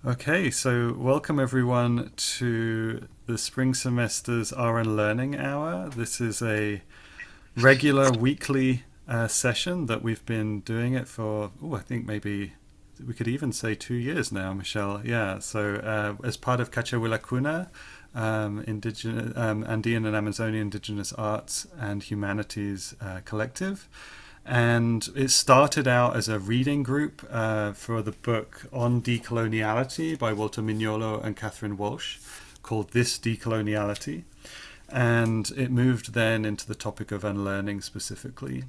Okay, so welcome everyone to the spring semester's Unlearning Hour. This is a regular weekly session that we've been doing it for, I think maybe we could even say 2 years now, Michelle. Yeah, so as part of Cachawilacuna, indigenous, Andean and Amazonian Indigenous Arts and Humanities Collective. And it started out as a reading group for the book On Decoloniality by Walter Mignolo and Catherine Walsh, called This Decoloniality. And it moved then into the topic of unlearning specifically.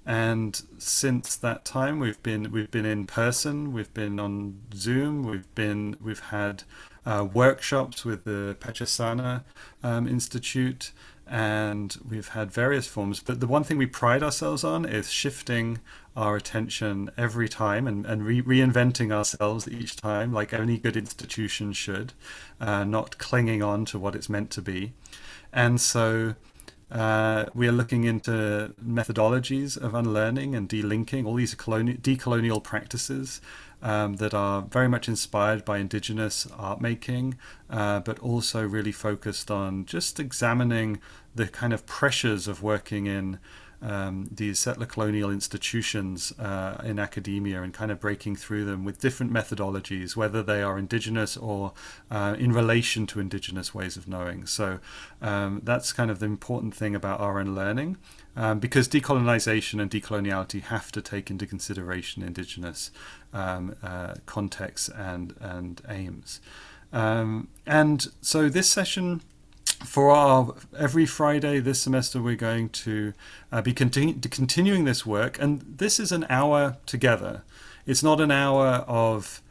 And since that time, we've been in person, we've been on Zoom, we've had workshops with the Pachasana Institute, and we've had various forms. But the one thing we pride ourselves on is shifting our attention every time and reinventing ourselves each time, like any good institution should, not clinging on to what it's meant to be. And so we are looking into methodologies of unlearning and delinking, all these decolonial practices that are very much inspired by indigenous art making, but also really focused on just examining the kind of pressures of working in these settler colonial institutions in academia and kind of breaking through them with different methodologies, whether they are indigenous or in relation to indigenous ways of knowing. So that's kind of the important thing about our own learning, because decolonization and decoloniality have to take into consideration indigenous contexts and aims. And so this session, for our every Friday this semester, we're going to be continuing this work, and this is an hour together. It's not an hour of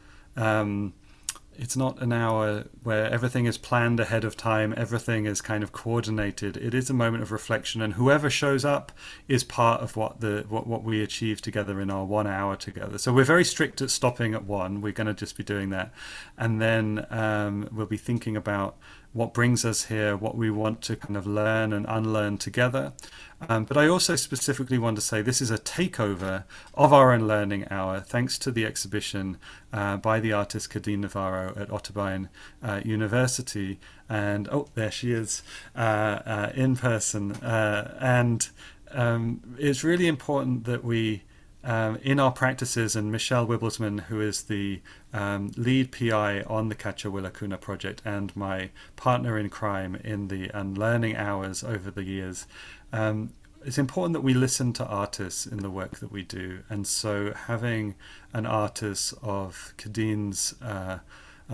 it's not an hour where everything is planned ahead of time, everything is kind of coordinated. It is a moment of reflection, and whoever shows up is part of what we achieve together in our 1 hour together. So we're very strict at stopping at one. We're going to just be doing that, and then we'll be thinking about what brings us here, what we want to kind of learn and unlearn together. But I also specifically want to say this is a takeover of our Unlearning Hour, thanks to the exhibition by the artist Cadine Navarro at Otterbein University. And there she is in person. And it's really important that we in our practices, and Michelle Wibblesman, who is the lead PI on the Cachawilacuna project and my partner in crime in the Unlearning Hours over the years, it's important that we listen to artists in the work that we do. And so having an artist of Kadine's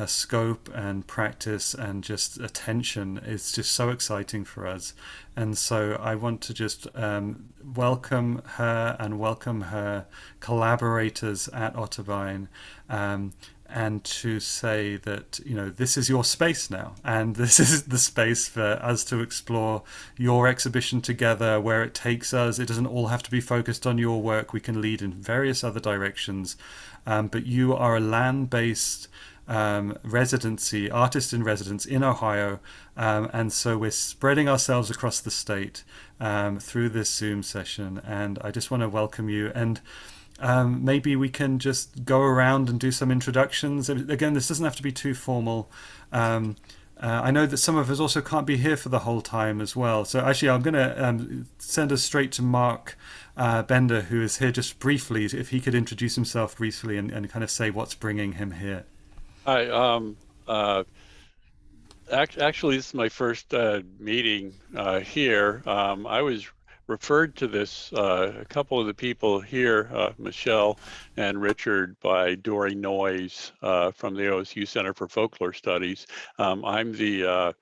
scope and practice and just attention is just so exciting for us. And so I want to just welcome her and welcome her collaborators at Otterbein, and to say that, this is your space now, and this is the space for us to explore your exhibition together, where it takes us. It doesn't all have to be focused on your work. We can lead in various other directions, but you are a land-based residency, artist in residence in Ohio, and so we're spreading ourselves across the state through this Zoom session, and I just want to welcome you. And maybe we can just go around and do some introductions. Again, this doesn't have to be too formal. I know that some of us also can't be here for the whole time as well. So actually, I'm going to send us straight to Mark Bender, who is here just briefly, if he could introduce himself briefly and kind of say what's bringing him here. Hi. Actually, this is my first meeting here. I was referred to this, a couple of the people here, Michelle and Richard, by Dory Noyes from the OSU Center for Folklore Studies. I'm the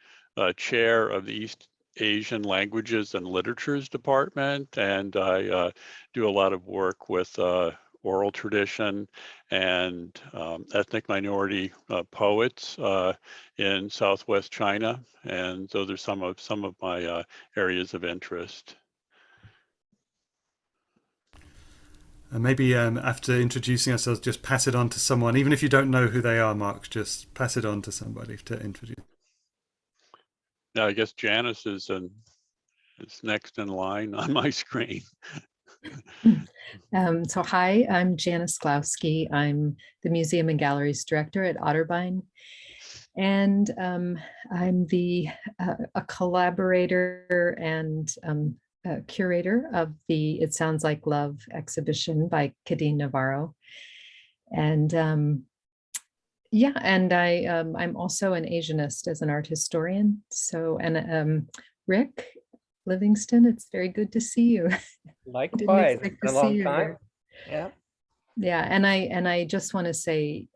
chair of the East Asian Languages and Literatures Department, and I do a lot of work with oral tradition and ethnic minority poets in Southwest China, and those are some of my areas of interest. And maybe after introducing ourselves, just pass it on to someone, even if you don't know who they are, Mark. Just pass it on to somebody to introduce. Now, I guess Janice is next in line on my screen. So hi, I'm Janice Sklowski. I'm the Museum and Galleries Director at Otterbein. And I'm a collaborator and curator of the It Sounds Like Love exhibition by Kadeen Navarro. And yeah, and I'm also an Asianist as an art historian. So, and Rick Livingston, it's very good to see you. Likewise, Didn't expect it's been to a long see you time. here. Yeah. Yeah, and I just want to say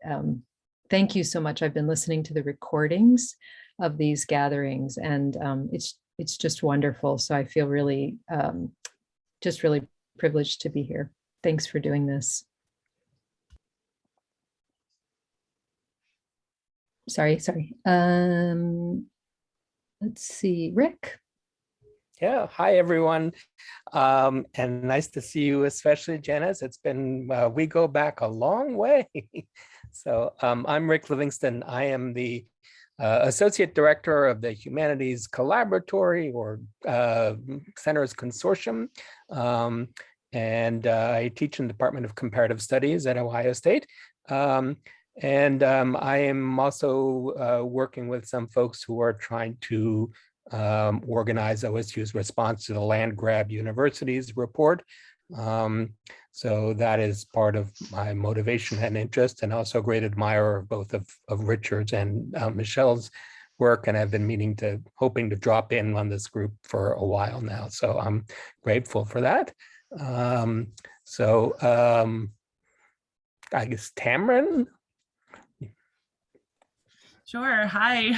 thank you so much. I've been listening to the recordings of these gatherings, and it's just wonderful. So I feel really just really privileged to be here. Thanks for doing this. Sorry. Let's see, Rick. Yeah. Hi, everyone. And nice to see you, especially Janice. It's been, we go back a long way. So I'm Rick Livingston. I am the Associate Director of the Humanities Collaboratory or Centers Consortium. And I teach in the Department of Comparative Studies at Ohio State. I am also working with some folks who are trying to organize OSU's response to the land grab universities report. So that is part of my motivation and interest, and also a great admirer of both of Richard's and Michelle's work, and I've been hoping to drop in on this group for a while now. So I'm grateful for that. I guess Tamron. Sure. Hi.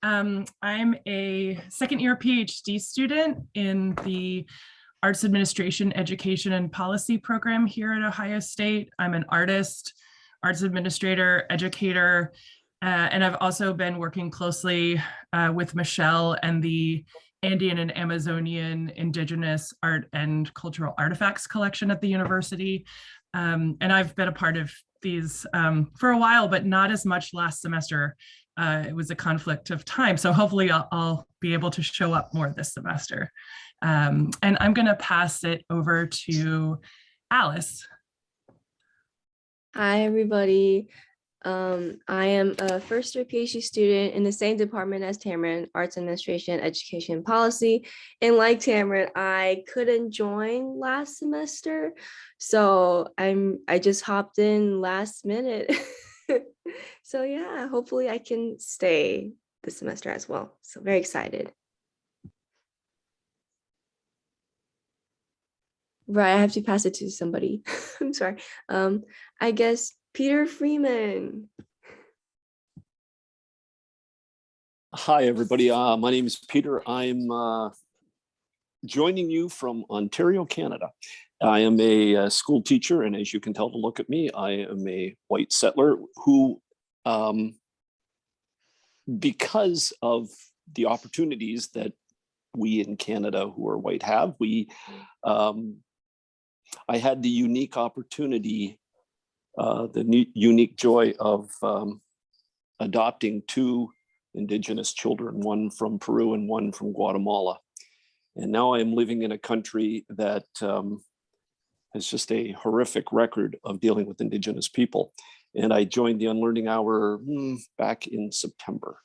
I'm a second-year PhD student in the Arts Administration, Education, and Policy program here at Ohio State. I'm an artist, arts administrator, educator, and I've also been working closely with Michelle and the Andean and Amazonian Indigenous Art and Cultural Artifacts collection at the university. And I've been a part of these for a while, but not as much last semester. It was a conflict of time. So hopefully I'll be able to show up more this semester. And I'm going to pass it over to Alice. Hi, everybody. I am a first-year PhD student in the same department as Tamron, Arts Administration, Education, and Policy. And like Tamron, I couldn't join last semester, so I just hopped in last minute. So yeah, hopefully I can stay this semester as well. So very excited. Right, I have to pass it to somebody. I'm sorry. I guess Peter Freeman. Hi, everybody. My name is Peter. I'm joining you from Ontario, Canada. I am a school teacher, and as you can tell to look at me, I am a white settler who, because of the opportunities that we in Canada who are white have, I had the unique opportunity, the unique joy of adopting two Indigenous children, one from Peru and one from Guatemala. And now I am living in a country that has just a horrific record of dealing with Indigenous people. And I joined the Unlearning Hour back in September.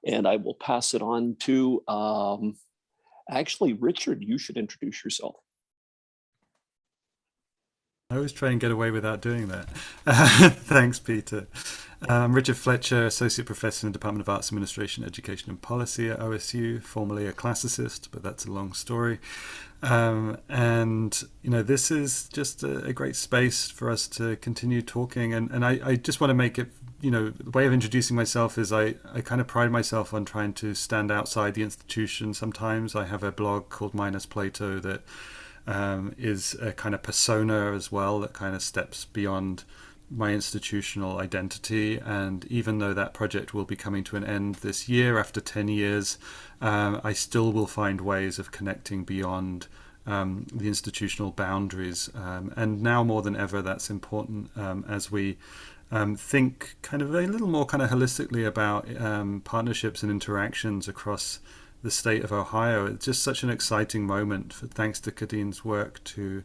And I will pass it on to, actually, Richard, you should introduce yourself. I always try and get away without doing that. Thanks, Peter. I'm Richard Fletcher, Associate Professor in the Department of Arts Administration, Education and Policy at OSU, formerly a classicist, but that's a long story. And, you know, this is just a great space for us to continue talking. And I just want to make it, you know, the way of introducing myself is I kind of pride myself on trying to stand outside the institution. Sometimes I have a blog called Minus Plato that is a kind of persona as well that kind of steps beyond my institutional identity. And even though that project will be coming to an end this year after 10 years, I still will find ways of connecting beyond the institutional boundaries. And now more than ever, that's important as we think kind of a little more kind of holistically about partnerships and interactions across the state of Ohio. It's just such an exciting moment, thanks to Kadine's work, to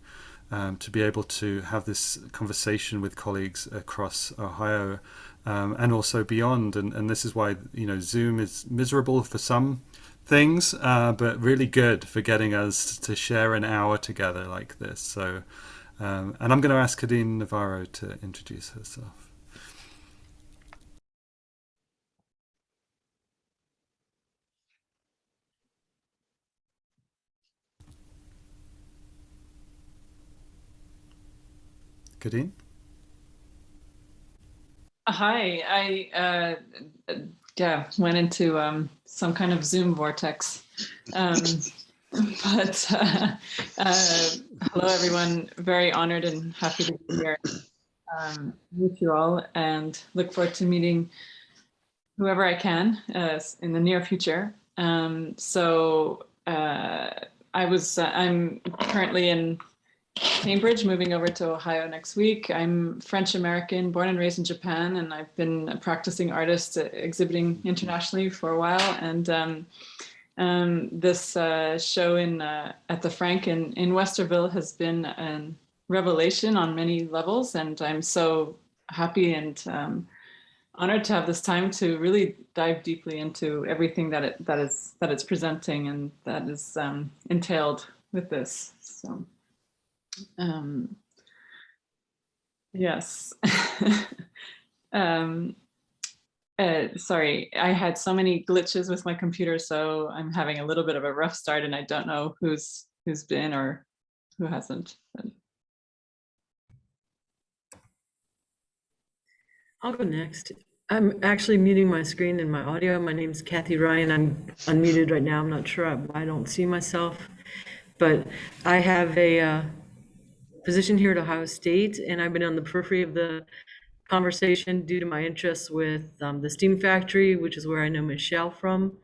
be able to have this conversation with colleagues across Ohio, and also beyond. And this is why, Zoom is miserable for some things, but really good for getting us to share an hour together like this. So, and I'm going to ask Kadine Navarro to introduce herself. Kadine? Hi, I went into some kind of Zoom vortex. But hello, everyone. Very honored and happy to be here with you all, and look forward to meeting whoever I can in the near future. I'm currently in Cambridge, moving over to Ohio next week. I'm French American, born and raised in Japan, and I've been a practicing artist exhibiting internationally for a while. And this show at the Frank in Westerville has been a revelation on many levels, and I'm so happy and honored to have this time to really dive deeply into everything that it's presenting and that is entailed with this. So. Yes. Sorry, I had so many glitches with my computer, so I'm having a little bit of a rough start, and I don't know who's been or who hasn't. I'll go next. I'm actually muting my screen and my audio. My name's Kathy Ryan. I'm unmuted right now. I'm not sure why I don't see myself, but I have a position here at Ohio State, and I've been on the periphery of the conversation due to my interests with the Steam Factory, which is where I know Michelle from,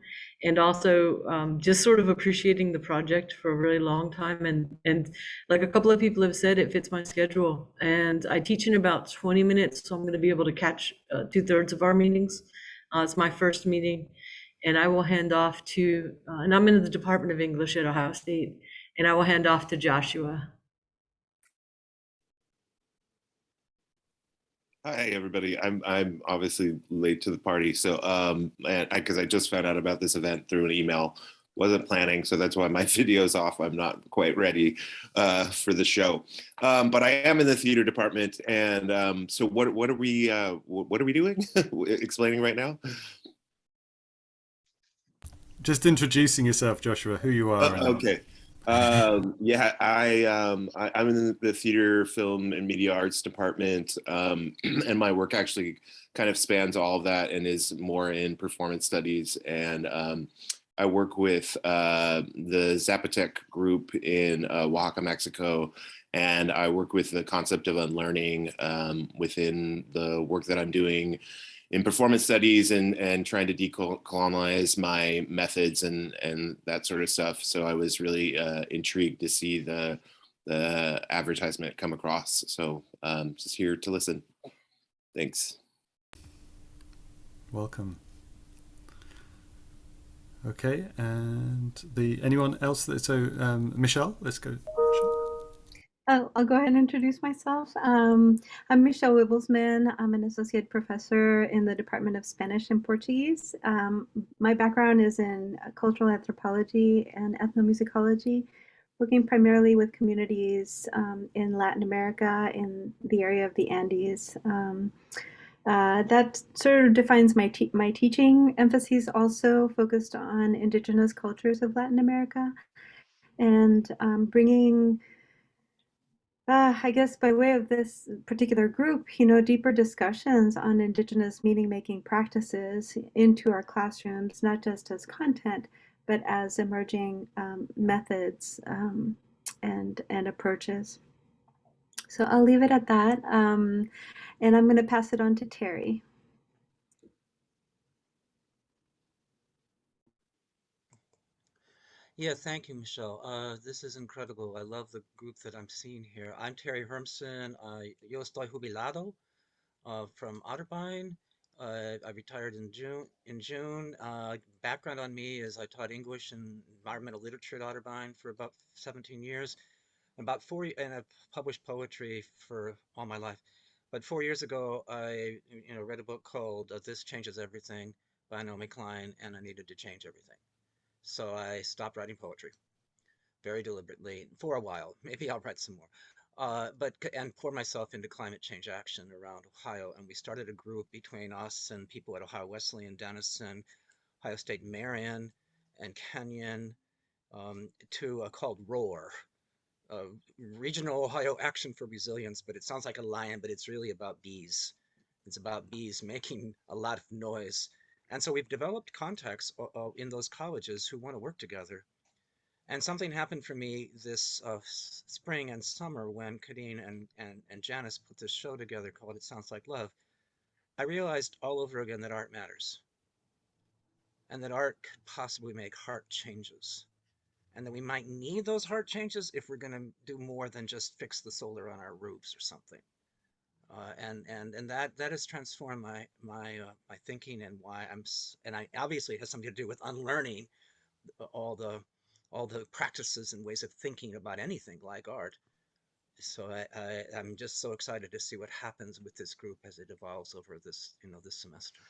and also just sort of appreciating the project for a really long time. And like a couple of people have said, it fits my schedule. And I teach in about 20 minutes, so I'm going to be able to catch 2/3 of our meetings. It's my first meeting, and I will hand off to, and I'm in the Department of English at Ohio State, and I will hand off to Joshua. Hi, everybody. I'm obviously late to the party, so because I just found out about this event through an email, wasn't planning, so that's why my video's off. I'm not quite ready for the show, but I am in the theater department, and so what are we doing? Explaining right now. Just introducing yourself, Joshua, who you are. Okay. Yeah, I'm in the theater, film, and media arts department, and my work actually kind of spans all of that and is more in performance studies. And I work with the Zapotec group in Oaxaca, Mexico, and I work with the concept of unlearning within the work that I'm doing in performance studies and trying to decolonize my methods and that sort of stuff. So I was really intrigued to see the advertisement come across. So just here to listen. Thanks. Welcome. Okay, and anyone else? Michelle, let's go. I'll go ahead and introduce myself. I'm Michelle Wibblesman. I'm an associate professor in the Department of Spanish and Portuguese. My background is in cultural anthropology and ethnomusicology, working primarily with communities in Latin America, in the area of the Andes. That sort of defines my teaching emphases, also focused on indigenous cultures of Latin America, and bringing I guess by way of this particular group, deeper discussions on indigenous meaning-making practices into our classrooms, not just as content, but as emerging methods and approaches. So I'll leave it at that, and I'm going to pass it on to Terry. Yeah, thank you, Michelle. This is incredible. I love the group that I'm seeing here. I'm Terry Hermsen. Yo estoy jubilado from Otterbein. I retired in June. Background on me is I taught English and environmental literature at Otterbein for about 17 years. About 4, and I've published poetry for all my life. But 4 years ago, I read a book called This Changes Everything by Naomi Klein, and I needed to change everything. So I stopped writing poetry very deliberately for a while. Maybe I'll write some more. And pour myself into climate change action around Ohio. And we started a group between us and people at Ohio Wesleyan, Denison, Ohio State Marion, and Kenyon, called ROAR, Regional Ohio Action for Resilience. But it sounds like a lion, but it's really about bees. It's about bees making a lot of noise. And so we've developed contacts in those colleges who want to work together. And something happened for me this spring and summer when Kadeen and Janice put this show together called It Sounds Like Love. I realized all over again that art matters, and that art could possibly make heart changes, and that we might need those heart changes if we're going to do more than just fix the solar on our roofs or something. And that has transformed my thinking, and why I obviously it has something to do with unlearning all the practices and ways of thinking about anything like art. So I'm just so excited to see what happens with this group as it evolves over this semester.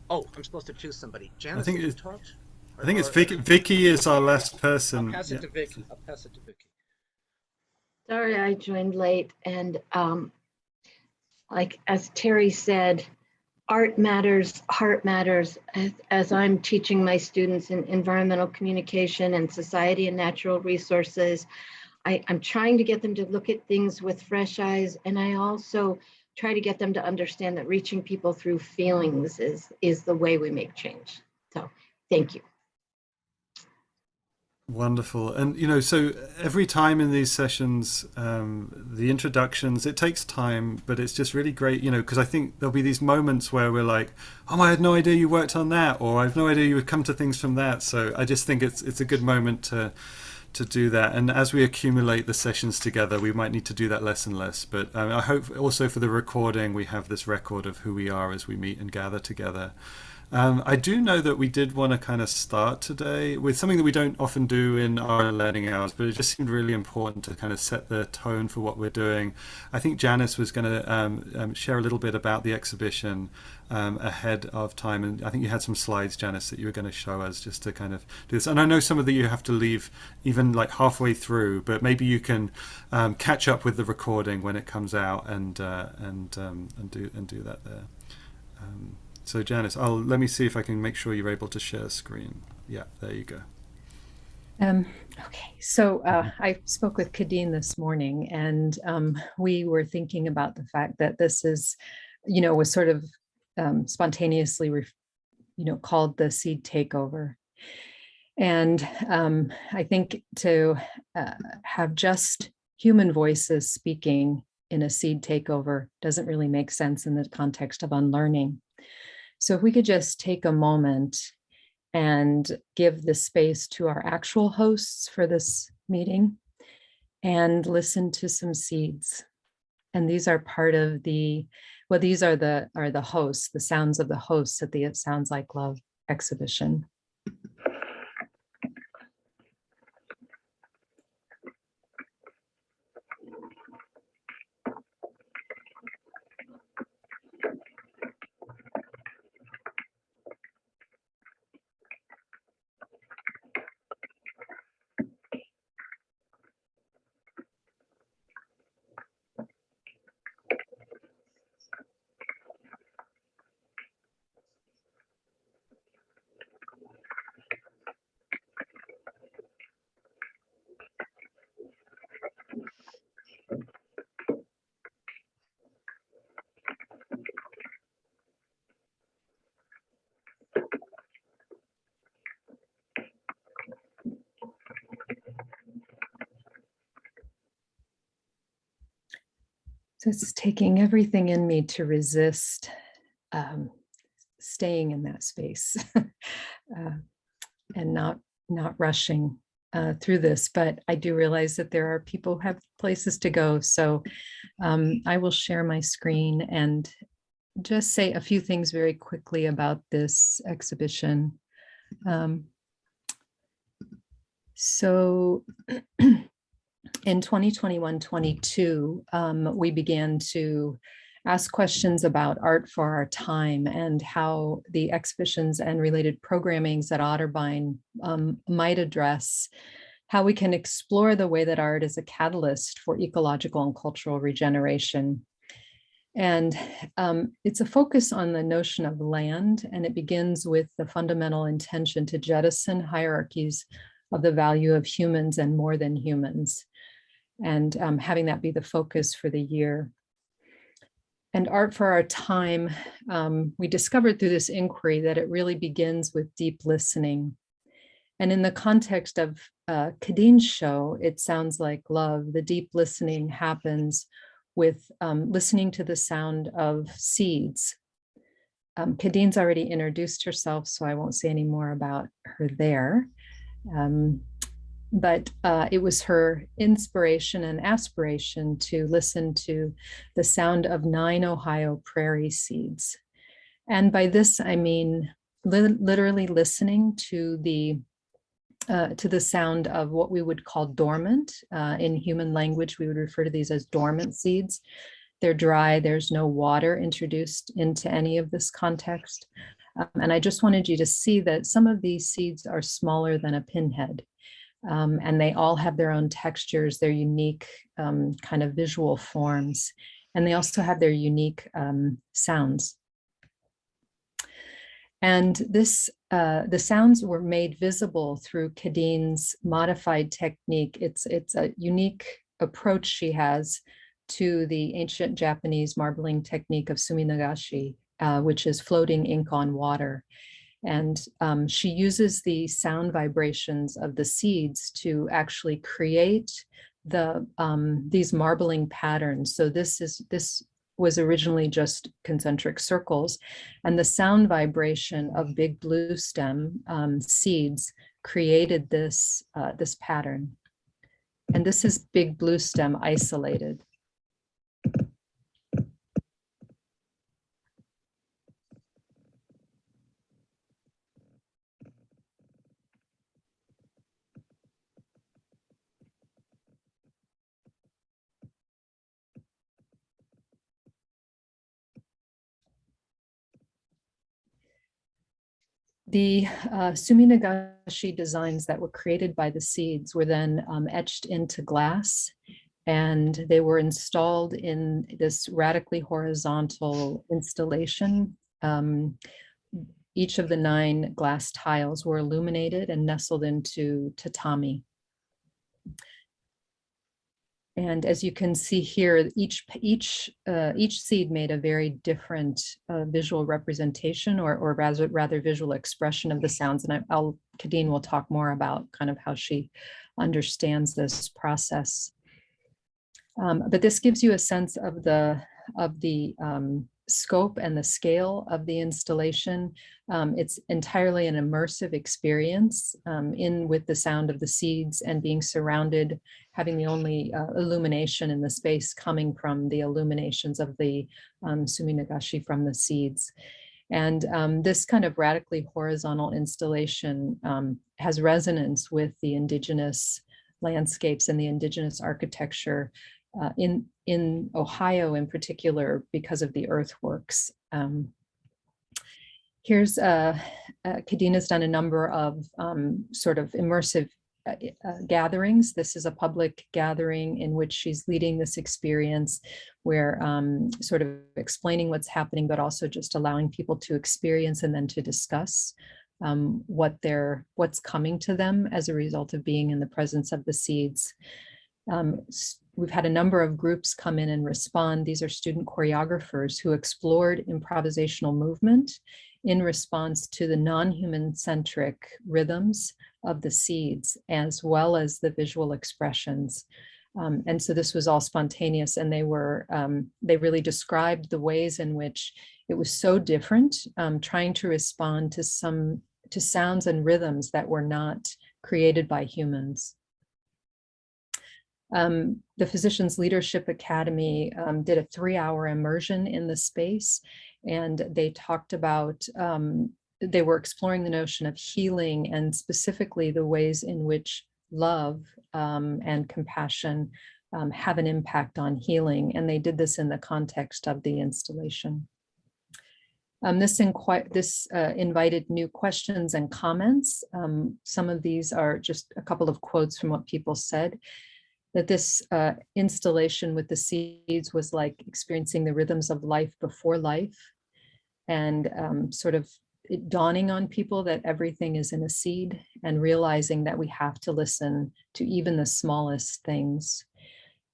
Oh, I'm supposed to choose somebody. Janice, did you talk? I think it's Vicky. Vicky is our last person. I'll pass it to Vicky. Sorry, I joined late, and like as Terry said, art matters, heart matters. As I'm teaching my students in environmental communication and society and natural resources, I'm trying to get them to look at things with fresh eyes, and I also try to get them to understand that reaching people through feelings is the way we make change. So thank you. Wonderful. And so every time in these sessions, the introductions, it takes time, but it's just really great, because I think there'll be these moments where we're like, oh, I had no idea you worked on that, or I have no idea you would come to things from that. So I just think it's a good moment to do that. And as we accumulate the sessions together, we might need to do that less and less. But I hope also for the recording, we have this record of who we are as we meet and gather together. I do know that we did want to kind of start today with something that we don't often do in our learning hours, but it just seemed really important to kind of set the tone for what we're doing. I think Janice was going to share a little bit about the exhibition ahead of time, and I think you had some slides, Janice, that you were going to show us just to kind of do this. And I know some of you have to leave even like halfway through, but maybe you can catch up with the recording when it comes out and do that there. So Janice, let me see if I can make sure you're able to share screen. Yeah, there you go. Okay, so I spoke with Kadeen this morning, and we were thinking about the fact that this is, was sort of spontaneously, called the seed takeover. And I think to have just human voices speaking in a seed takeover doesn't really make sense in the context of unlearning. So if we could just take a moment and give the space to our actual hosts for this meeting and listen to some seeds. And these are part of these are the hosts, the sounds of the hosts at the It Sounds Like Love exhibition. So it's taking everything in me to resist staying in that space and not rushing through this, but I do realize that there are people who have places to go. So I will share my screen and just say a few things very quickly about this exhibition. So in 2021-22, we began to ask questions about art for our time and how the exhibitions and related programmings at Otterbein might address how we can explore the way that art is a catalyst for ecological and cultural regeneration. And it's a focus on the notion of land, and it begins with the fundamental intention to jettison hierarchies of the value of humans and more than humans, and having that be the focus for the year. And art for our time, we discovered through this inquiry that it really begins with deep listening. And in the context of Kadeen's show, It Sounds Like Love, the deep listening happens with listening to the sound of seeds. Kadeen's already introduced herself, so I won't say any more about her there. But it was her inspiration and aspiration to listen to the sound of 9 Ohio prairie seeds. And by this, I mean literally listening to the sound of what we would call dormant. In human language, we would refer to these as dormant seeds. They're dry, there's no water introduced into any of this context. And I just wanted you to see that some of these seeds are smaller than a pinhead. And they all have their own textures, their unique kind of visual forms, and they also have their unique sounds. And this, the sounds were made visible through Kadeen's modified technique. It's a unique approach she has to the ancient Japanese marbling technique of suminagashi, which is floating ink on water. And she uses the sound vibrations of the seeds to actually create these marbling patterns. So this was originally just concentric circles, and the sound vibration of big blue stem seeds created this pattern. And this is big blue stem isolated. The suminagashi designs that were created by the seeds were then etched into glass, and they were installed in this radically horizontal installation. Each of the 9 glass tiles were illuminated and nestled into tatami. And as you can see here, each seed made a very different visual representation, or rather visual expression of the sounds. And Kadeen will talk more about kind of how she understands this process. But this gives you a sense of the scope and the scale of the installation. It's entirely an immersive experience with the sound of the seeds and being surrounded, having the only illumination in the space coming from the illuminations of the suminagashi from the seeds. And this kind of radically horizontal installation has resonance with the indigenous landscapes and the indigenous architecture in Ohio in particular, because of the earthworks. Here's Kadeen has done a number of sort of immersive gatherings. This is a public gathering in which she's leading this experience where sort of explaining what's happening, but also just allowing people to experience and then to discuss what's coming to them as a result of being in the presence of the seeds. We've had a number of groups come in and respond. These are student choreographers who explored improvisational movement in response to the non-human centric rhythms of the seeds, as well as the visual expressions. And so this was all spontaneous, and they really described the ways in which it was so different, trying to respond to sounds and rhythms that were not created by humans. The Physicians Leadership Academy did a 3-hour immersion in the space, and they talked about, they were exploring the notion of healing and specifically the ways in which love and compassion have an impact on healing. And they did this in the context of the installation. This invited new questions and comments. Some of these are just a couple of quotes from what people said. That this installation with the seeds was like experiencing the rhythms of life before life, and sort of it dawning on people that everything is in a seed, and realizing that we have to listen to even the smallest things,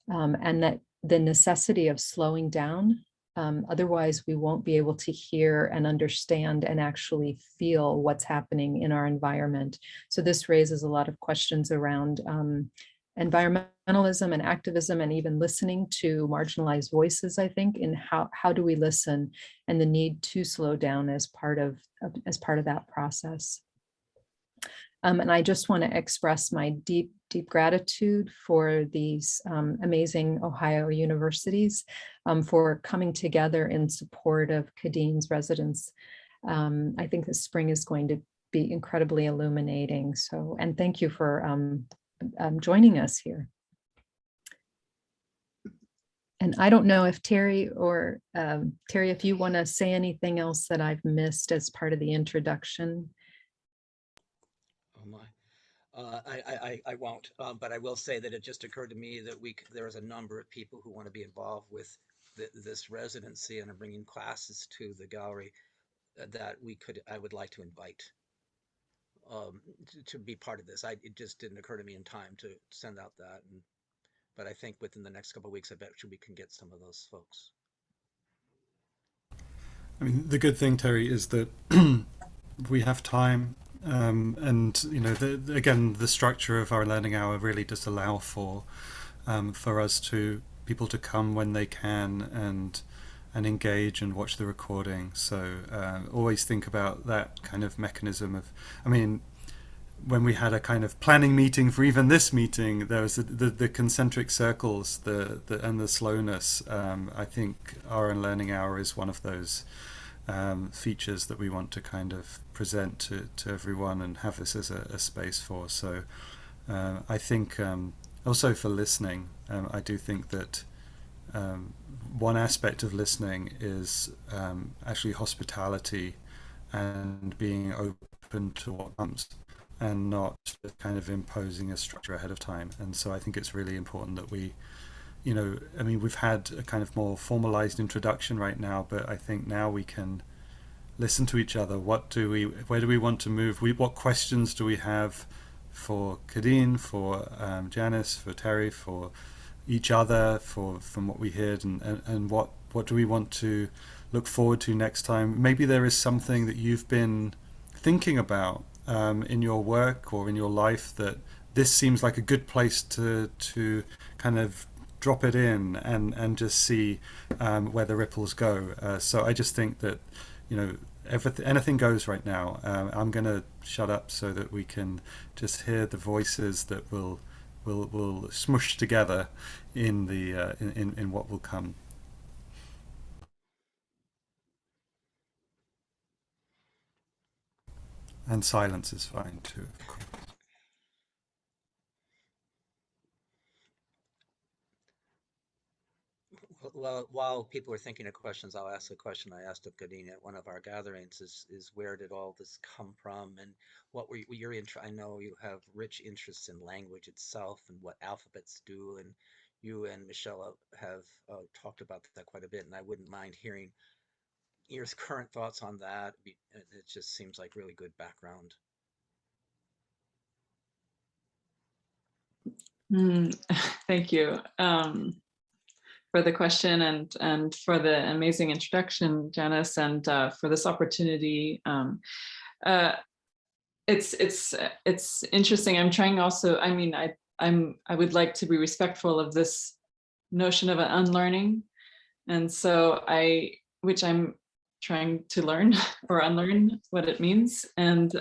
and that the necessity of slowing down, otherwise we won't be able to hear and understand and actually feel what's happening in our environment. So this raises a lot of questions around environmentalism and activism, and even listening to marginalized voices, I think, in how do we listen, and the need to slow down as part of that process. And I just want to express my deep gratitude for these amazing Ohio universities for coming together in support of Kadeen's residents. I think this spring is going to be incredibly illuminating. So, and thank you for joining us here. And I don't know if Terry or Terry, if you want to say anything else that I've missed as part of the introduction. Oh my, I won't, but I will say that it just occurred to me that there is a number of people who want to be involved with this residency and are bringing classes to the gallery that I would like to invite to be part of this. It just didn't occur to me in time to send out that, but I think within the next couple of weeks, I bet we can get some of those folks. I mean, the good thing, Terry, is that we have time, and you know, again, the structure of our learning hour really does allow for people to come when they can and engage and watch the recording. So always think about that kind of mechanism of, I mean, when we had a kind of planning meeting for even this meeting, there was the concentric circles, and the slowness. I think our Unlearning Hour is one of those features that we want to kind of present to everyone and have this as a space for. So I think also for listening, I do think that one aspect of listening is actually hospitality and being open to what comes, and not kind of imposing a structure ahead of time. And so I think it's really important that we, you know, I mean, we've had a kind of more formalized introduction right now, but I think now we can listen to each other. Where do we want to move? What questions do we have for Kadeen, for Janice, for Terry, for each other, from what we heard, and what do we want to look forward to next time? Maybe there is something that you've been thinking about in your work or in your life that this seems like a good place to kind of drop it in and just see where the ripples go. So I just think that, you know, anything goes right now. I'm going to shut up so that we can just hear the voices that will smush together in in what will come. And silence is fine too, of course. Well, while people are thinking of questions, I'll ask a question I asked of Kadeen at one of our gatherings: is where did all this come from, and what were your I know you have rich interests in language itself and what alphabets do, and you and Michelle have talked about that quite a bit, and I wouldn't mind hearing your current thoughts on that. It just seems like really good background. Thank you for the question and for the amazing introduction, Janice, and for this opportunity. It's interesting. I'm trying also. I mean, I would like to be respectful of this notion of an unlearning, and so which I'm trying to learn or unlearn what it means. And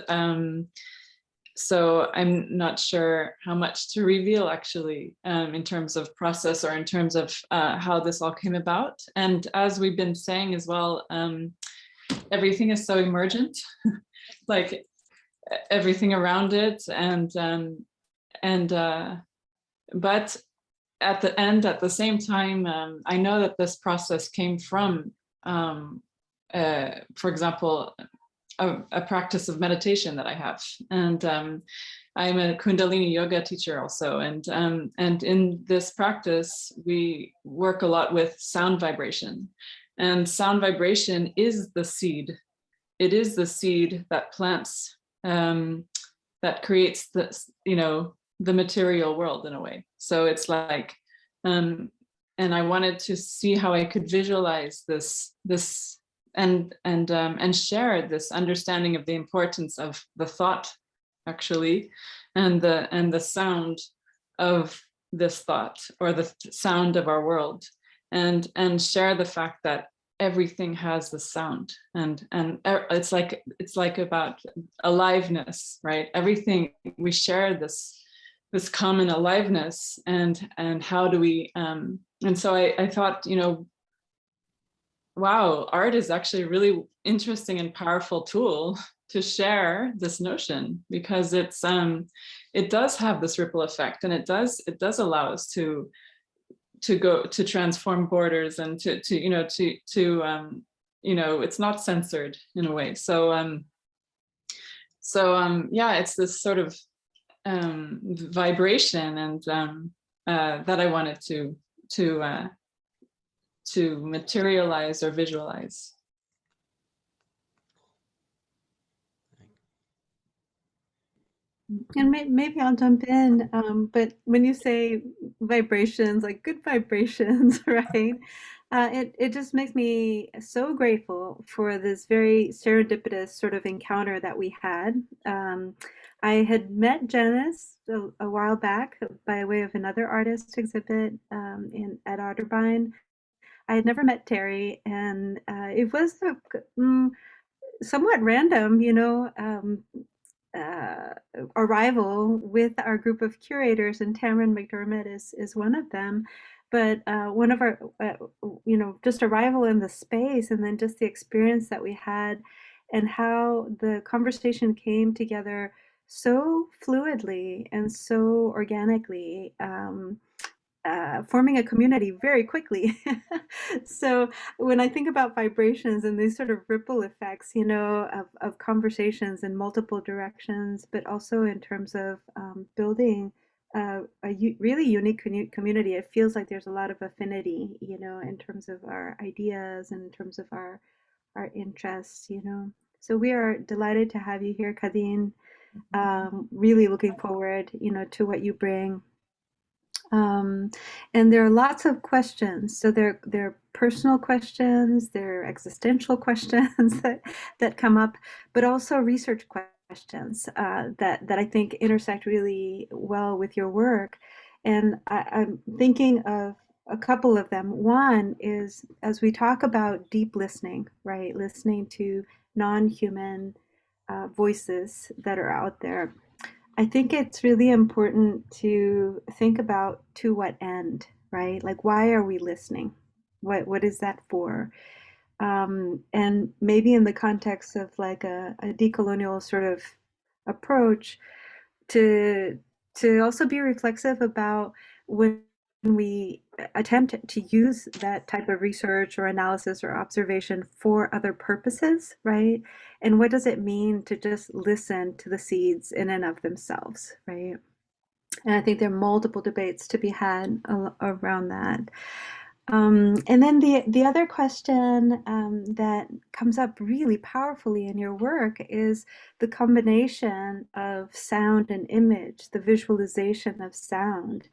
so I'm not sure how much to reveal actually in terms of process or in terms of how this all came about. And as we've been saying as well, everything is so emergent, like everything around it, but at the end, at the same time, I know that this process came from, for example, a practice of meditation that I have, and I'm a Kundalini yoga teacher also, and in this practice we work a lot with sound vibration, and sound vibration is the seed. It is the seed that plants, that creates this, the material world in a way. So it's like, and I wanted to see how I could visualize this and share this understanding of the importance of the thought, actually, and the sound of this thought, or the sound of our world, and share the fact that everything has the sound, and it's like about aliveness, right? Everything, we share this common aliveness, and how do we and so I thought, wow, art is actually a really interesting and powerful tool to share this notion, because it's it does have this ripple effect, and it does allow us to go to transform borders, and to it's not censored in a way. So yeah, it's this sort of vibration, and that I wanted to materialize or visualize. And maybe I'll jump in, but when you say vibrations, like good vibrations, right? It just makes me so grateful for this very serendipitous sort of encounter that we had. I had met Janice a while back by way of another artist exhibit at Otterbein. I had never met Terry, and it was somewhat random, arrival with our group of curators, and Tamron McDermott is one of them. But one of our, just arrival in the space, and then just the experience that we had, and how the conversation came together so fluidly and so organically, forming a community very quickly. So when I think about vibrations and these sort of ripple effects, of conversations in multiple directions, but also in terms of building really unique community, it feels like there's a lot of affinity, in terms of our ideas and in terms of our interests, So we are delighted to have you here, Kadeen. Really looking forward, to what you bring. And there are lots of questions. So they're personal questions, they're existential questions that come up, but also research questions that I think intersect really well with your work. And I'm thinking of a couple of them. One is, as we talk about deep listening, right? Listening to non-human voices that are out there. I think it's really important to think about to what end, right? Like, why are we listening? What is that for? And maybe in the context of like a decolonial sort of approach, to also be reflexive about when we attempt to use that type of research or analysis or observation for other purposes, right? And what does it mean to just listen to the seeds in and of themselves, right? And I think there are multiple debates to be had around that. And then the other question that comes up really powerfully in your work is the combination of sound and image, the visualization of sound,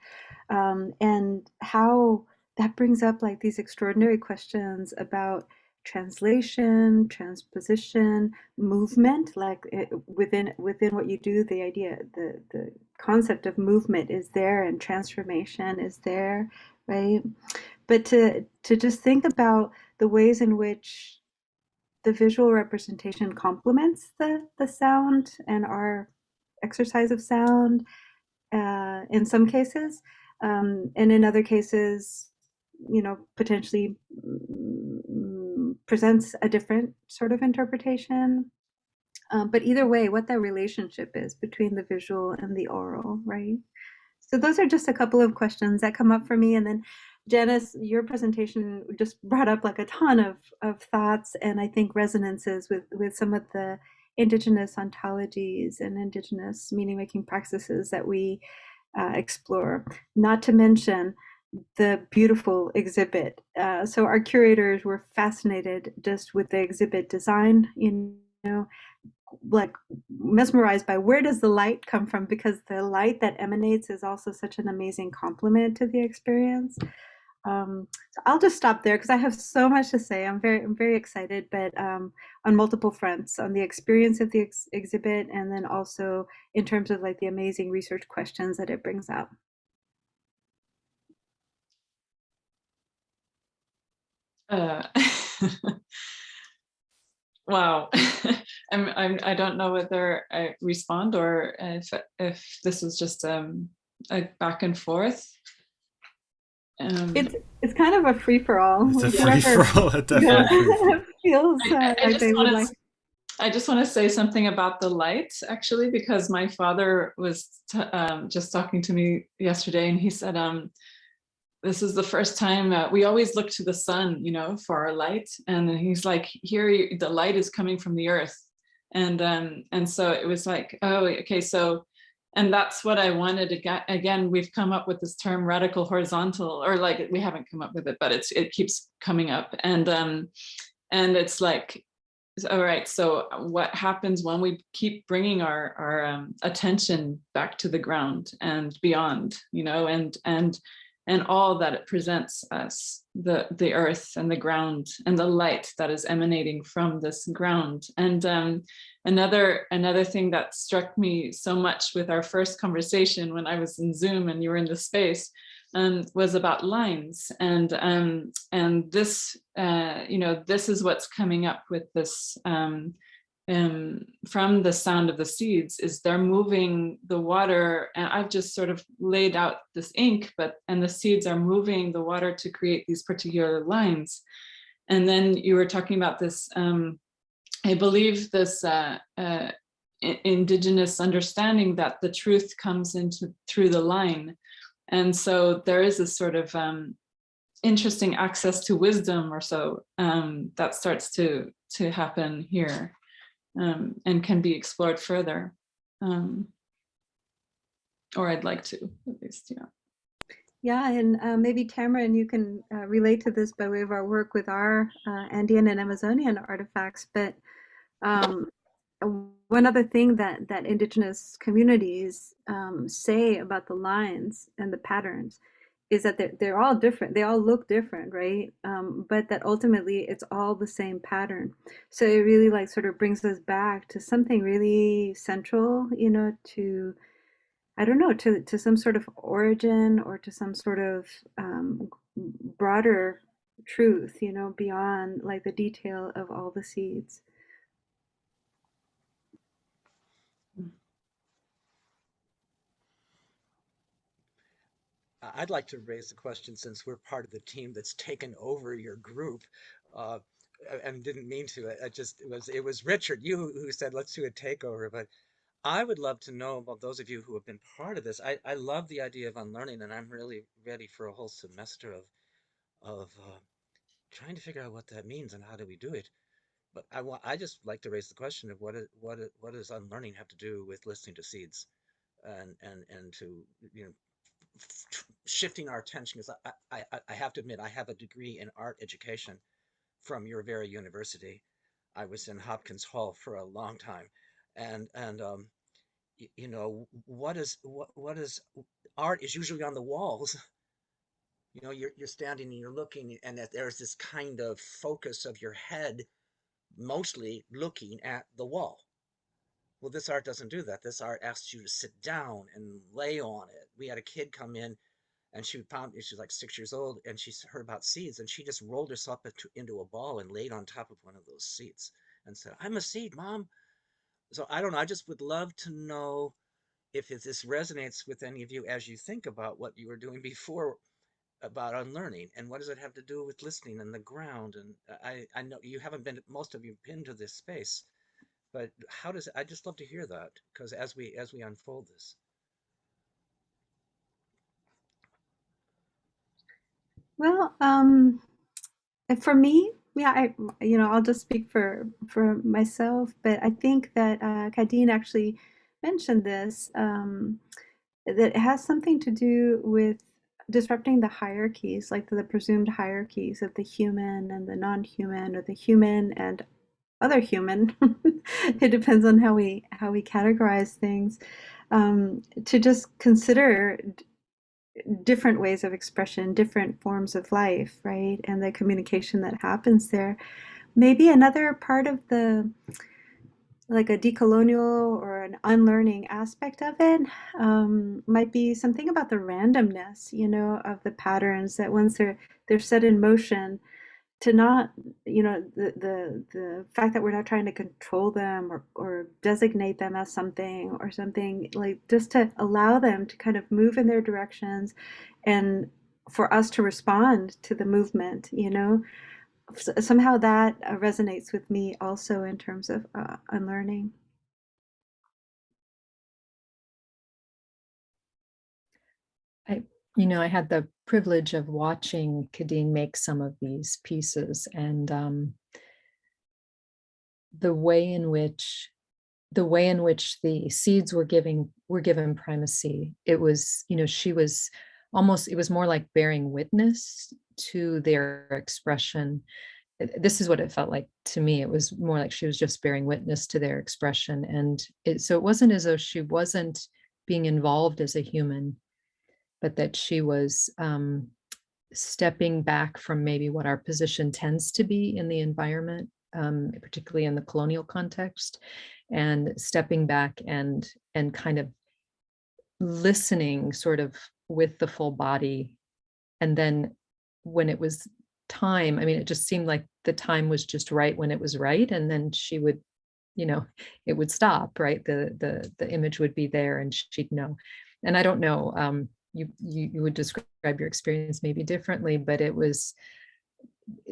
and how that brings up like these extraordinary questions about translation, transposition, movement, like within what you do, the idea, the concept of movement is there, and transformation is there, right? But to just think about the ways in which the visual representation complements the sound and our exercise of sound in some cases, and in other cases, potentially presents a different sort of interpretation. But either way, what that relationship is between the visual and the oral, right? So those are just a couple of questions that come up for me. And then Janice, your presentation just brought up like a ton of thoughts and I think resonances with some of the Indigenous ontologies and Indigenous meaning-making practices that we explore, not to mention the beautiful exhibit. So our curators were fascinated just with the exhibit design, like mesmerized by where does the light come from, because the light that emanates is also such an amazing complement to the experience. So I'll just stop there because I have so much to say. I'm very excited, but on multiple fronts, on the experience of the exhibit, and then also in terms of like the amazing research questions that it brings up. Wow. I don't know whether I respond or if this is just a back and forth. It's kind of a free for all. It's a free for all. Definitely feels like they would like. I just want to say something about the light, actually, because my father was just talking to me yesterday, and he said, this is the first time we always look to the sun, for our light. And he's like, here, the light is coming from the earth. And so it was like, oh, okay. So, and that's what I wanted to get. Again, we've come up with this term radical horizontal, or like, we haven't come up with it, but it keeps coming up. And it's like, all right, so what happens when we keep bringing our attention back to the ground and beyond, and all that it presents us, the earth and the ground and the light that is emanating from this ground. And another thing that struck me so much with our first conversation when I was in Zoom and you were in the space was about lines. And this, this is what's coming up with this from the sound of the seeds, is they're moving the water, and I've just sort of laid out this ink, and the seeds are moving the water to create these particular lines. And then you were talking about this, I believe this indigenous understanding that the truth comes through the line. And so there is a sort of interesting access to wisdom or so that starts to happen here. And can be explored further, or I'd like to, at least, yeah. Yeah, and maybe Tamara, you can relate to this by way of our work with our Andean and Amazonian artifacts. But one other thing that Indigenous communities say about the lines and the patterns is that they're all different. They all look different, right? But that ultimately it's all the same pattern. So it really like sort of brings us back to something really central, to, I don't know, to some sort of origin or to some sort of broader truth, beyond like the detail of all the seeds. I'd like to raise the question, since we're part of the team that's taken over your group, and didn't mean to. It was Richard, you who said let's do a takeover. But I would love to know about those of you who have been part of this. I love the idea of unlearning, and I'm really ready for a whole semester of trying to figure out what that means and how do we do it. But I just like to raise the question of what does unlearning have to do with listening to seeds, and to shifting our attention, because I have to admit, I have a degree in art education from your very university. I was in Hopkins Hall for a long time, and what is art is usually on the walls. You're standing and you're looking, and there's this kind of focus of your head, mostly looking at the wall. Well, this art doesn't do that. This art asks you to sit down and lay on it. We had a kid come in, and she's like 6 years old, and she heard about seeds, and she just rolled herself into a ball and laid on top of one of those seeds and said, "I'm a seed, Mom." So I don't know. I just would love to know if this resonates with any of you as you think about what you were doing before about unlearning, and what does it have to do with listening and the ground. And I know you haven't been, most of you have been to this space, but how does I just love to hear that, because as we unfold this. Well, and for me, yeah, I'll just speak for myself, but I think that Kadeen actually mentioned this, that it has something to do with disrupting the hierarchies, like the presumed hierarchies of the human and the non-human, or the human and other human. It depends on how we categorize things. To just consider different ways of expression, different forms of life, right? And the communication that happens there. Maybe another part of the, like a decolonial or an unlearning aspect of it, might be something about the randomness, of the patterns, that once they're set in motion, to not, the fact that we're not trying to control them or designate them as something or something, like just to allow them to kind of move in their directions, and for us to respond to the movement, somehow that resonates with me also in terms of unlearning. I had the privilege of watching Kadeen make some of these pieces, and the way in which the seeds were given primacy. It was, she was almost, it was more like bearing witness to their expression. This is what it felt like to me. It was more like she was just bearing witness to their expression. And so it wasn't as though she wasn't being involved as a human, but that she was stepping back from maybe what our position tends to be in the environment, particularly in the colonial context, and stepping back and kind of listening sort of with the full body. And then when it was time, it just seemed like the time was just right when it was right. And then she would, it would stop, right? The image would be there and she'd know. And I don't know, you would describe your experience maybe differently, but it was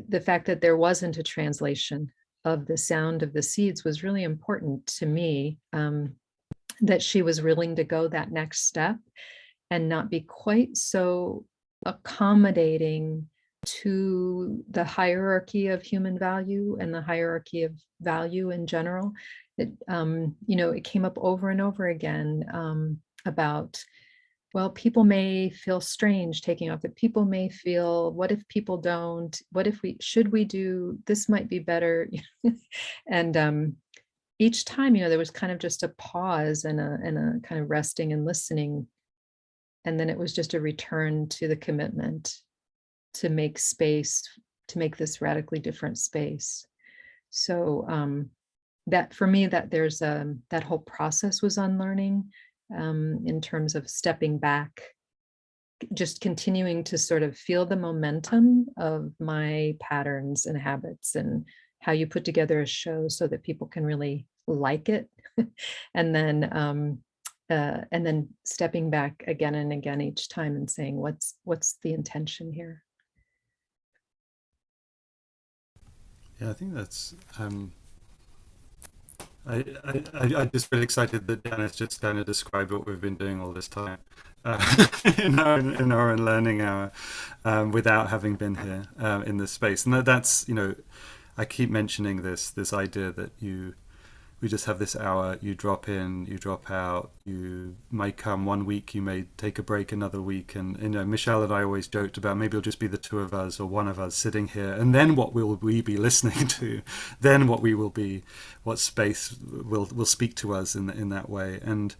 the fact that there wasn't a translation of the sound of the seeds was really important to me, that she was willing to go that next step and not be quite so accommodating to the hierarchy of human value and the hierarchy of value in general. It came up over and over again, about, well, people may feel strange taking off, that people may feel, what if people don't, what if should we do, this might be better. And each time, there was kind of just a pause and a kind of resting and listening. And then it was just a return to the commitment to make space, to make this radically different space. So that for me, that there's that whole process was unlearning, in terms of stepping back, just continuing to sort of feel the momentum of my patterns and habits and how you put together a show so that people can really like it. And then stepping back again and again each time and saying, what's the intention here? Yeah, I think that's I'm just really excited that Janice just kind of described what we've been doing all this time, in our Unlearning hour, without having been here in this space. And that's, I keep mentioning this idea that we just have this hour, you drop in, you drop out, you might come one week, you may take a break another week. And, Michelle and I always joked about maybe it'll just be the two of us or one of us sitting here. And then what will we be listening to? Then what space will speak to us in that way. And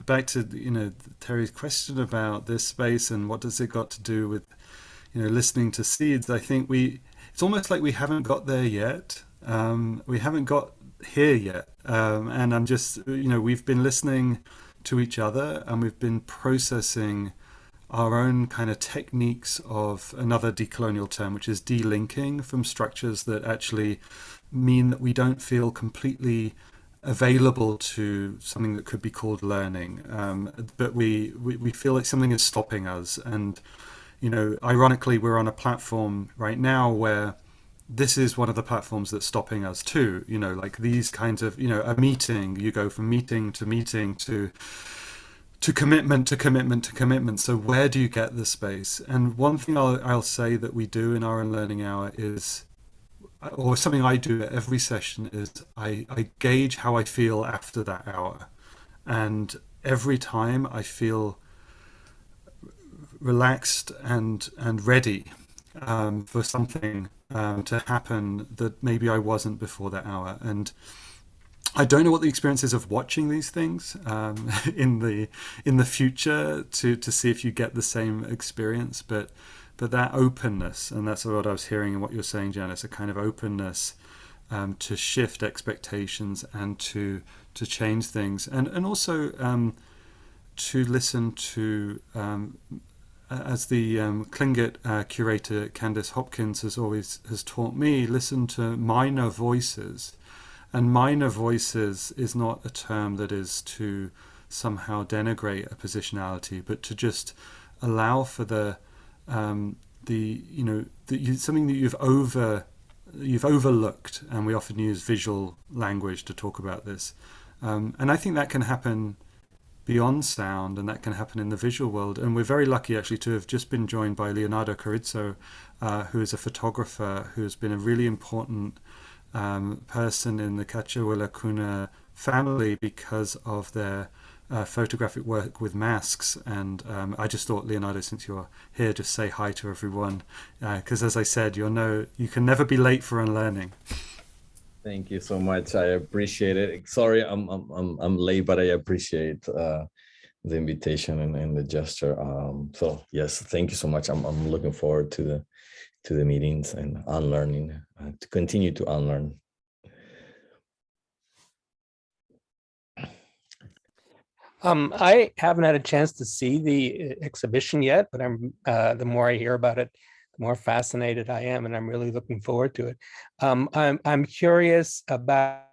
back to, Terry's question about this space and what does it got to do with, listening to seeds. I think it's almost like we haven't got there yet. We haven't got here yet, and I'm just, we've been listening to each other and we've been processing our own kind of techniques of another decolonial term, which is delinking from structures that actually mean that we don't feel completely available to something that could be called learning, but we feel like something is stopping us. And ironically, we're on a platform right now where this is one of the platforms that's stopping us too. Like these kinds of, a meeting, you go from meeting to meeting to commitment to commitment to commitment. So where do you get the space? And one thing I'll say that we do in our Unlearning Hour is, or something I do at every session, is I gauge how I feel after that hour. And every time I feel relaxed and ready for something to happen that maybe I wasn't before that hour. And I don't know what the experience is of watching these things in the future to see if you get the same experience, but that openness, and that's what I was hearing in what you're saying, Janice, a kind of openness to shift expectations and to change things, and also to listen to, as the Tlingit curator Candice Hopkins has taught me, listen to minor voices. And minor voices is not a term that is to somehow denigrate a positionality, but to just allow for something that you've overlooked. And we often use visual language to talk about this. And I think that can happen beyond sound, and that can happen in the visual world. And we're very lucky actually to have just been joined by Leonardo Carrizo, who is a photographer who has been a really important person in the Cachewilacuna family because of their photographic work with masks. And I just thought, Leonardo, since you're here, just say hi to everyone, because as I said, you can never be late for Unlearning. Thank you so much. I appreciate it. Sorry, I'm late, but I appreciate the invitation and the gesture. So yes, thank you so much. I'm looking forward to the meetings and unlearning, to continue to unlearn. I haven't had a chance to see the exhibition yet, but the more I hear about it, the more fascinated I am, and I'm really looking forward to it. I'm curious about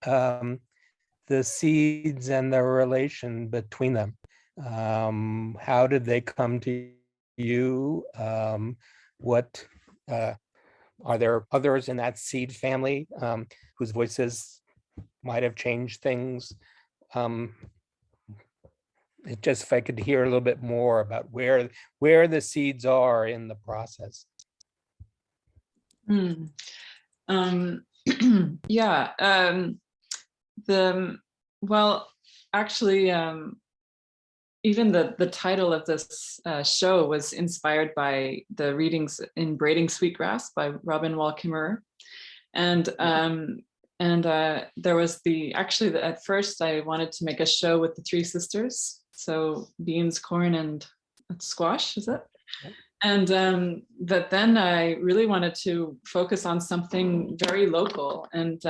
the seeds and the relation between them. How did they come to you? What are there others in that seed family whose voices might have changed things? Just if I could hear a little bit more about where the seeds are in the process. Yeah. Well, actually, even the title of this show was inspired by the readings in Braiding Sweetgrass by Robin Wall Kimmerer. And there was at first I wanted to make a show with the three sisters. So beans, corn, and squash, is it? And but then I really wanted to focus on something very local. And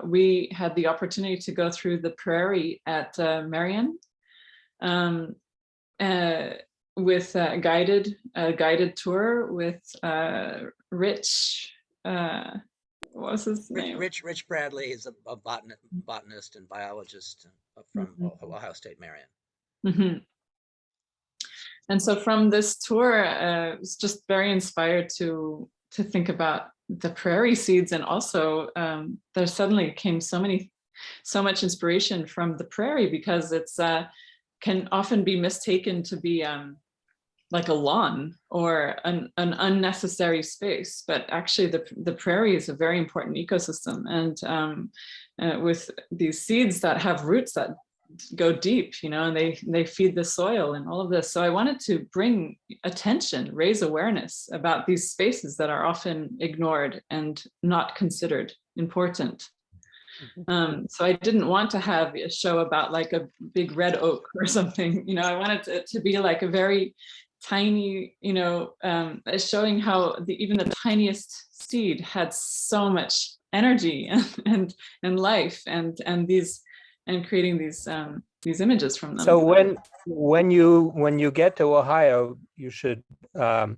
we had the opportunity to go through the prairie at Marion with a guided tour with Rich. What was his name? Rich Bradley is a botanist and biologist from Ohio State Marion. Mm-hmm. And so from this tour, I was just very inspired to think about the prairie seeds, and also there suddenly came so much inspiration from the prairie, because it's can often be mistaken to be like a lawn or an unnecessary space, but actually the prairie is a very important ecosystem, and with these seeds that have roots that go deep, and they feed the soil and all of this. So I wanted to bring attention, raise awareness about these spaces that are often ignored and not considered important. So I didn't want to have a show about like a big red oak or something, I wanted it to be like a very tiny, showing how even the tiniest seed had so much energy and life, and creating these images from them. So when you get to Ohio, you should go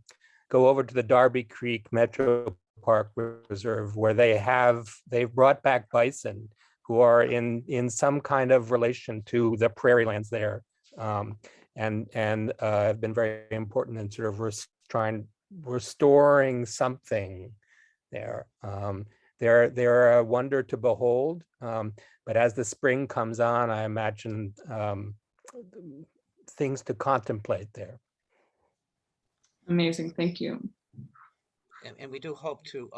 over to the Darby Creek Metropolitan Park Reserve, where they've brought back bison who are in some kind of relation to the prairie lands there, and have been very important in sort of restoring something there. They're a wonder to behold, but as the spring comes on, I imagine things to contemplate there. Amazing, thank you. And we do hope to,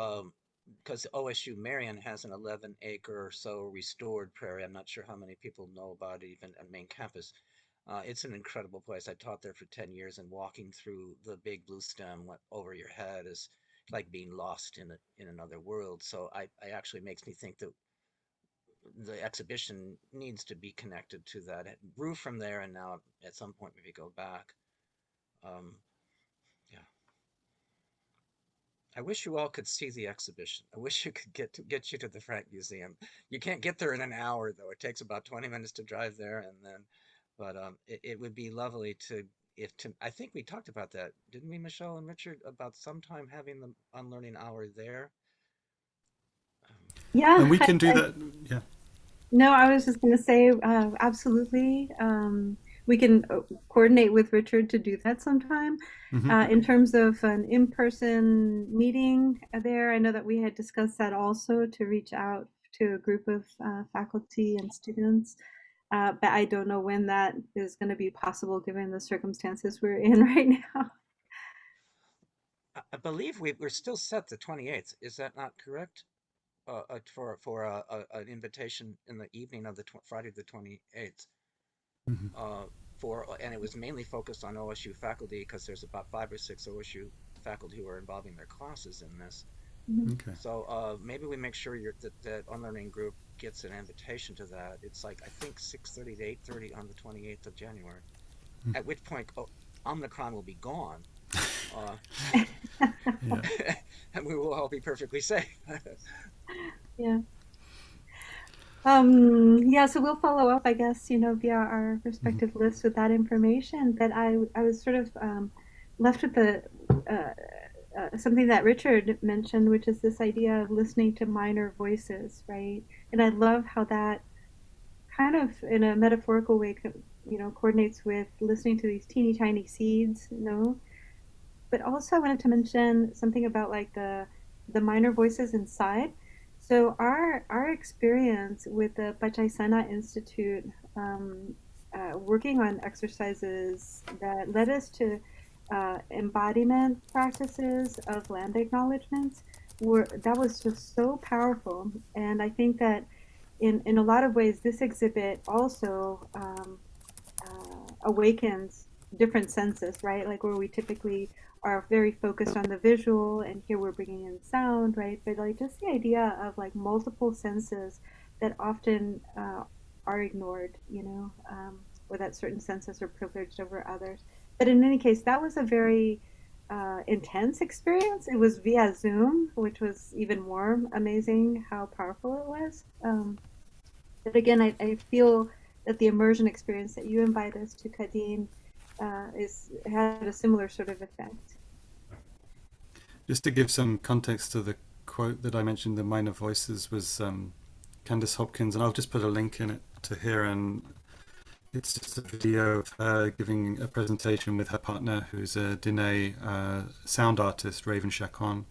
because OSU Marion has an 11-acre or so restored prairie. I'm not sure how many people know about it even at main campus. It's an incredible place. I taught there for 10 years, and walking through the big blue stem over your head is like being lost in another world. So I actually makes me think that the exhibition needs to be connected to that. It grew from there, and now at some point maybe go back. Yeah. I wish you all could see the exhibition. I wish you could get you to the Frank Museum. You can't get there in an hour, though. It takes about 20 minutes to drive there, and then, but it would be lovely to, I think we talked about that, didn't we, Michelle and Richard, about sometime having the Unlearning Hour there? Yeah. And we can do that. Yeah. No, I was just going to say, absolutely. We can coordinate with Richard to do that sometime. In terms of an in-person meeting there, I know that we had discussed that also, to reach out to a group of faculty and students. But I don't know when that is going to be possible given the circumstances we're in right now. I believe we're still set the 28th. Is that not correct? For an invitation in the evening of the Friday the 28th. And it was mainly focused on OSU faculty, because there's about 5 or 6 OSU faculty who are involving their classes in this. Okay. So maybe we make sure that Unlearning group gets an invitation to that. It's like, I think 6:30 to 8:30 on the 28th of January. At which point Omicron will be gone. And we will all be perfectly safe. Yeah. Yeah, so we'll follow up, I guess, via our respective lists with that information. But I was sort of left with the something that Richard mentioned, which is this idea of listening to minor voices, right? And I love how that kind of, in a metaphorical way, coordinates with listening to these teeny tiny seeds, But also I wanted to mention something about like the minor voices inside. So our experience with the Pachaisana Institute, working on exercises that led us to embodiment practices of land acknowledgements, that was just so powerful. And I think that in a lot of ways, this exhibit also awakens different senses, right? Like where we typically are very focused on the visual, and here we're bringing in sound, right? But like just the idea of like multiple senses that often are ignored, or that certain senses are privileged over others. But in any case, that was a very intense experience. It was via Zoom, which was even more amazing how powerful it was. But again, I feel that the immersion experience that you invite us to, Kadeen, had a similar sort of effect. Just to give some context to the quote that I mentioned, the minor voices, was Candace Hopkins, and I'll just put a link in it to here, and it's just a video of her giving a presentation with her partner, who's a Diné sound artist, Raven Chacon.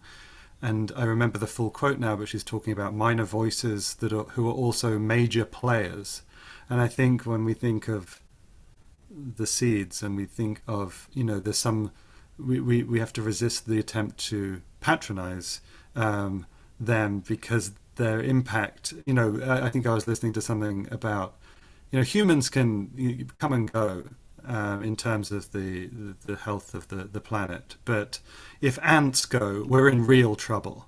And I remember the full quote now, but she's talking about minor voices who are also major players. And I think when we think of the seeds, and we think of, there's some, we have to resist the attempt to patronize them, because their impact, I think I was listening to something about, humans can come and go in terms of the health of the planet, but if ants go, we're in real trouble,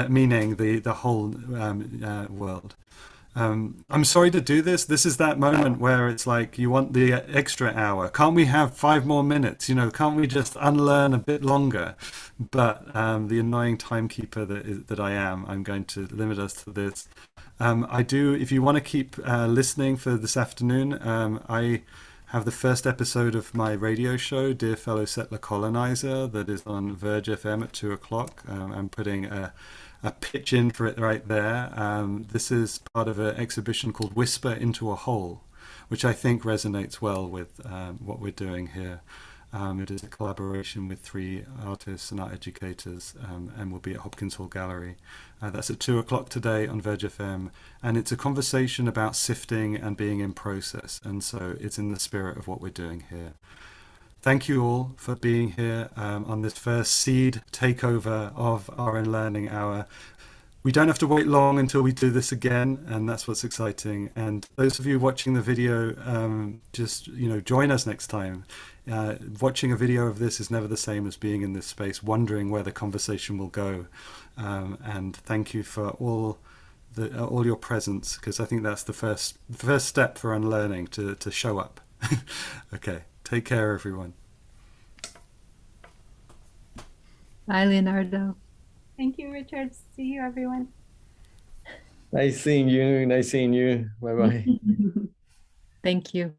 meaning the whole world. I'm sorry to do this. This is that moment where it's like, you want the extra hour. Can't we have 5 more minutes? Can't we just unlearn a bit longer? But the annoying timekeeper that I am, I'm going to limit us to this. I do, if you want to keep listening for this afternoon, I have the first episode of my radio show, Dear Fellow Settler Colonizer, that is on Verge FM at 2 o'clock. I'm putting a pitch in for it right there. This is part of an exhibition called Whisper into a Hole, which I think resonates well with what we're doing here. It is a collaboration with 3 artists and art educators, and will be at Hopkins Hall Gallery. That's at 2 o'clock today on Verge FM, and it's a conversation about sifting and being in process, and so it's in the spirit of what we're doing here. Thank you all for being here on this first seed takeover of our Unlearning Hour. We don't have to wait long until we do this again, and that's what's exciting. And those of you watching the video, just join us next time. Watching a video of this is never the same as being in this space, wondering where the conversation will go. And thank you for all your presence, because I think that's the first step for unlearning, to show up. Okay, take care, everyone. Bye, Leonardo. Thank you, Richard. See you, everyone. Nice seeing you. Nice seeing you. Bye-bye. Thank you.